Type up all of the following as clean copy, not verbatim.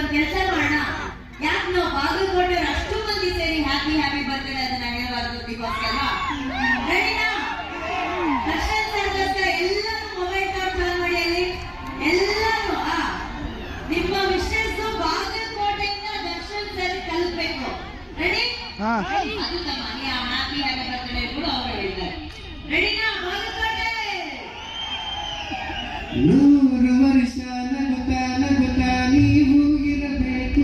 ಒಂದು ಕೆಲಸ ಮಾಡೋಣ. ಯಾಕೆ ನಾವು ಬಾಗಲಕೋಟೆ ಅಷ್ಟು ಮಂದಿ ಸೇರಿ ಹ್ಯಾಪಿ ಹ್ಯಾಪಿ ಬರ್ತ್ಡೇ ಅದನ್ನ ಹೇಳಬಾರ್ದು ದೀಪಕ್ಕೆಲ್ಲ. ರೆಡಿನಾ? ದರ್ಶನ್ ಸರ್ಗೋಸ್ಕರ ಎಲ್ಲರೂ ಮೊಬೈಲ್ ಚಾರ್ಜ್ ಮಾಡಿ ಅಲ್ಲಿ ಎಲ್ಲರೂ ನಿಮ್ಮ ವಿಶೇಷ ಬಾಗಲಕೋಟೆಯಿಂದ ದರ್ಶನ್ ಸರ್ ಕಲಿಸ್ಬೇಕು. ರೆಡಿ? ಅದು ನಮ್ಮ ಹ್ಯಾಪಿ ಹ್ಯಾಪಿ ಬರ್ತ್ಡೇ ಕೂಡ ಅವರು ಹೇಳಿದ್ದಾರೆ. ರೆಡಿನಾ? ಬಾಗಲಕೋಟೆ 100 ವರ್ಷ ನಗುತ್ತಾ ನಗುತ್ತಾ ನೀವು ಇರಬೇಕು.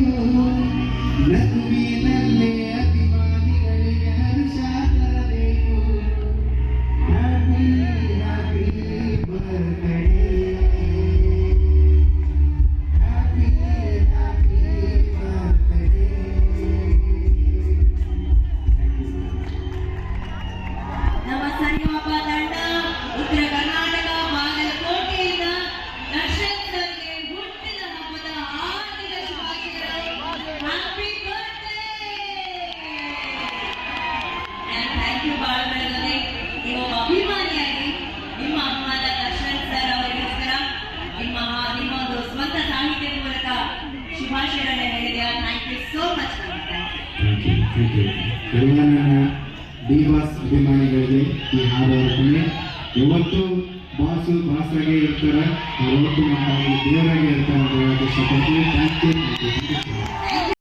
ನಗುವಿನಲ್ಲೇ ಅಭಿಮಾನಿಗಳಿಗೆ ಹರ್ಷ ತರಬೇಕು. Happy happy birthday, happy happy birthday. ನಮ್ಮ ಸರಿಗಮಪ ತಂಡ ಉತ್ತರ ಕರ್ನಾಟಕ ಬಾಗಲಕೋಟೆಯಿಂದ ದರ್ಶನ್ ಸರ್ಗೆ ಹುಟ್ಟಿದ ಹಬ್ಬದ ಹಾರ್ದಿಕ ಶುಭಾಶಯಗಳು. Happy birthday and thank you. ಬಹಳ ಬೆಳಗ್ಗೆ ನೀವು ಅಭಿಮಾನಿಯಾಗಿ ನಿಮ್ಮ ಅಭಿಮಾನ ದರ್ಶನ್ ಸರ್ ಅವರಿಗೋಸ್ಕರ ನಿಮ್ಮ ಒಂದು ಸ್ವಂತ ಸಾಹಿತ್ಯದ ಮೂಲಕ ಶುಭಾಶಯಗಳನ್ನ ಹೇಳಿದ್ಯಾ. Thank you so much. ಎಲ್ಲ ನನ್ನ ಡಿ ಬಾಸ್ ಅಭಿಮಾನಿಗಳಿಗೆ ಈ ಹಾಡು ಹೊರಟನೆ. ಯಾವತ್ತು ಬಾಸಾಗೆ ಇರ್ತಾರೆ, ಯಾವತ್ತು ನಮ್ಮ ದೇವರಾಗೆ ಇರ್ತಾರೆ ಅಂತ ಹೇಳೋದು ಇಷ್ಟಪಡ್ತೀವಿ. Thank you.